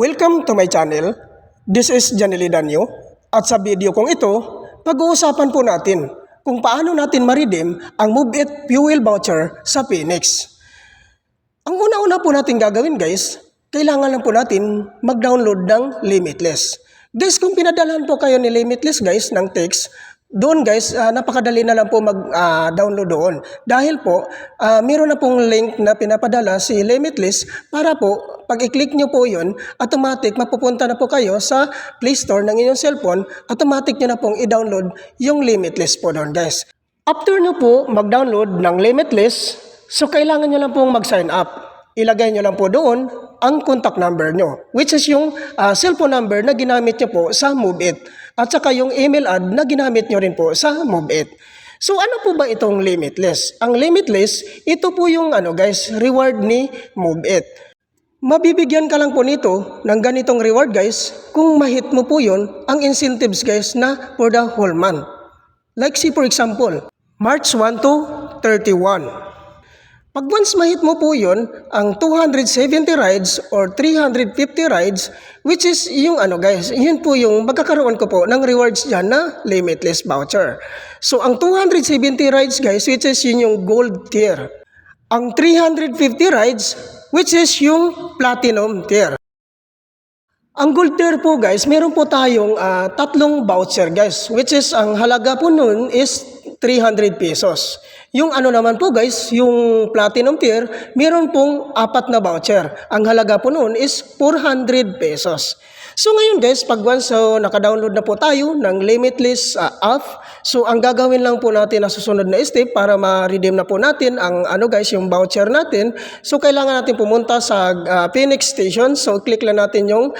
Welcome to my channel. This is Janely Danyo. At sa video kong ito, pag-uusapan po natin kung paano natin ma-redeem ang MoveIt Fuel Voucher sa Phoenix. Ang una-una po natin gagawin guys, kailangan lang po natin mag-download ng Limitless. Guys, kung pinadalhan po kayo ni Limitless guys ng text, doon guys, napakadali na lang po mag-download doon. Dahil po, meron na pong link na pinapadala si Limitless para po, pag i-click nyo po yun, automatic mapupunta na po kayo sa Play Store ng inyong cellphone, automatic nyo na pong i-download yung Limitless po doon guys. After nyo po mag-download ng Limitless, so kailangan nyo lang pong mag-sign up. Ilagay nyo lang po doon ang contact number nyo, which is yung cellphone number na ginamit nyo po sa MoveIt. At saka yung email ad na ginamit nyo rin po sa MoveIt. So ano po ba itong Limitless? Ang Limitless, ito po yung reward ni MoveIt. Mabibigyan ka lang po nito ng ganitong reward guys kung ma-hit mo po yun ang incentives guys na for the whole month. Like see for example, March 1 to 31. Pag once ma-hit mo po yun, ang 270 rides or 350 rides, which is yung yun po yung magkakaroon ko po ng rewards dyan na Limitless voucher. So ang 270 rides guys, which is yun yung gold tier. Ang 350 rides, which is yung platinum tier. Ang gold tier po guys, meron po tayong tatlong voucher guys, which is ang halaga po nun is 300 pesos. Yung naman po guys, yung platinum tier, meron pong 4 na voucher. Ang halaga po noon is 400 pesos. So ngayon guys, pag once naka-download na po tayo ng Limitless app, so ang gagawin lang po natin na susunod na step para ma-redeem na po natin ang yung voucher natin. So kailangan natin pumunta sa Phoenix Station. So click lang natin yung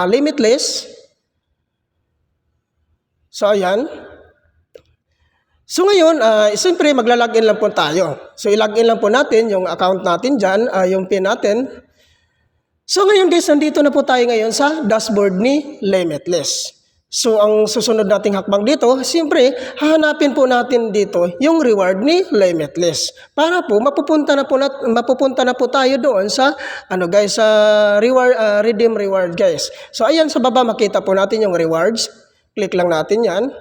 Limitless. So ayan. So ngayon, siyempre maglalagin lang po tayo. So ilagin lang po natin yung account natin dyan, yung PIN natin. So ngayon guys, nandito na po tayo ngayon sa dashboard ni Limitless. So ang susunod nating hakbang dito, siyempre hahanapin po natin dito yung reward ni Limitless. Para po mapupunta na po tayo doon sa sa reward, redeem reward guys. So ayan sa baba makita po natin yung rewards. Click lang natin yan.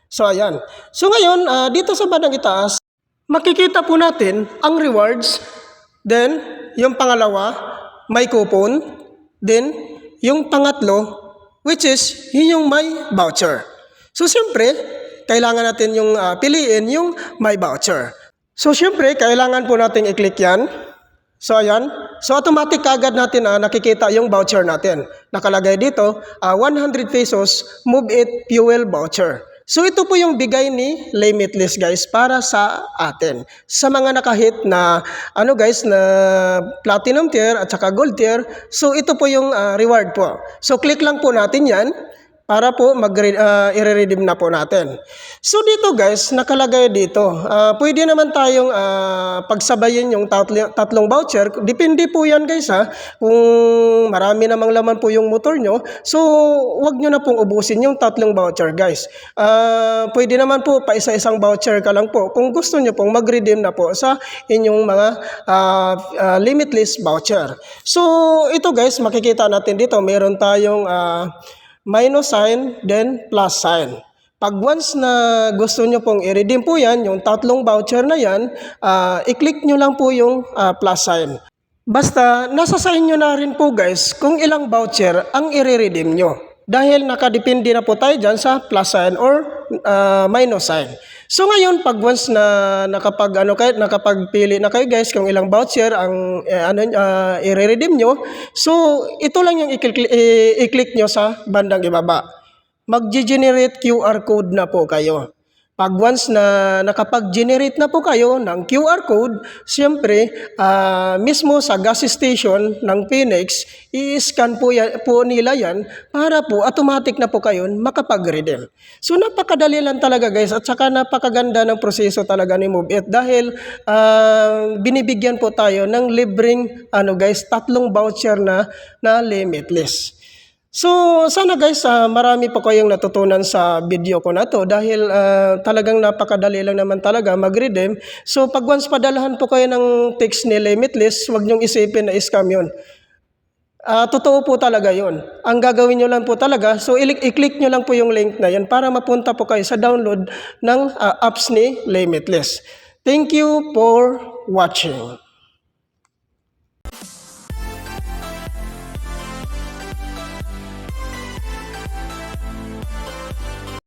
So ayan. So ngayon, dito sa bandang itaas, makikita po natin ang rewards. Then, yung pangalawa, may coupon. Then, yung pangatlo, which is yun yung may voucher. So siyempre, kailangan natin yung piliin yung may voucher. So siyempre, kailangan po natin i-click yan. So ayan. So automatic agad natin nakikita yung voucher natin. Nakalagay dito, 100 pesos MoveIt Fuel Voucher. So ito po yung bigay ni Limitless guys para sa atin. Sa mga nakahit na na platinum tier at saka gold tier, so ito po yung reward po. So click lang po natin yan para po i-redeem na po natin. So dito guys, nakalagay dito. Pwede naman tayong pagsabayin yung tatlong voucher. Depende po yan guys kung marami namang laman po yung motor nyo. So wag nyo na pong ubusin yung tatlong voucher guys. Pwede naman po pa isa-isang voucher ka lang po. Kung gusto nyo pong mag-redeem na po sa inyong mga Limitless voucher. So ito guys, makikita natin dito. Meron tayong minus sign, then plus sign. Pag once na gusto nyo pong i-redeem po yan, yung tatlong voucher na yan, i-click nyo lang po yung plus sign. Basta, nasa sign nyo na rin po guys kung ilang voucher ang i-redeem nyo. Dahil nakadepende na po tayo dyan sa plus sign or minus sign. So ngayon, pag once na nakapagpili na kayo guys kung ilang voucher ang i-redeem nyo, so ito lang yung i-click nyo sa bandang ibaba. Mag-generate QR code na po kayo. Pag once na nakapag-generate na po kayo ng QR code, siyempre, mismo sa gas station ng Phoenix, i-scan po nila yan para po automatic na po kayo makapag-redeem. So napakadali lang talaga guys at saka napakaganda ng proseso talaga ni MoveIt dahil binibigyan po tayo ng libreng tatlong voucher na Limitless. So, sana guys, marami po kayong natutunan sa video ko na to dahil talagang napakadali lang naman talaga mag-redeem. So, pag once padalahan po kayo ng text ni Limitless, huwag niyong isipin na scam yun. Totoo po talaga yun. Ang gagawin nyo lang po talaga, so i-click nyo lang po yung link na yun para mapunta po kayo sa download ng apps ni Limitless. Thank you for watching.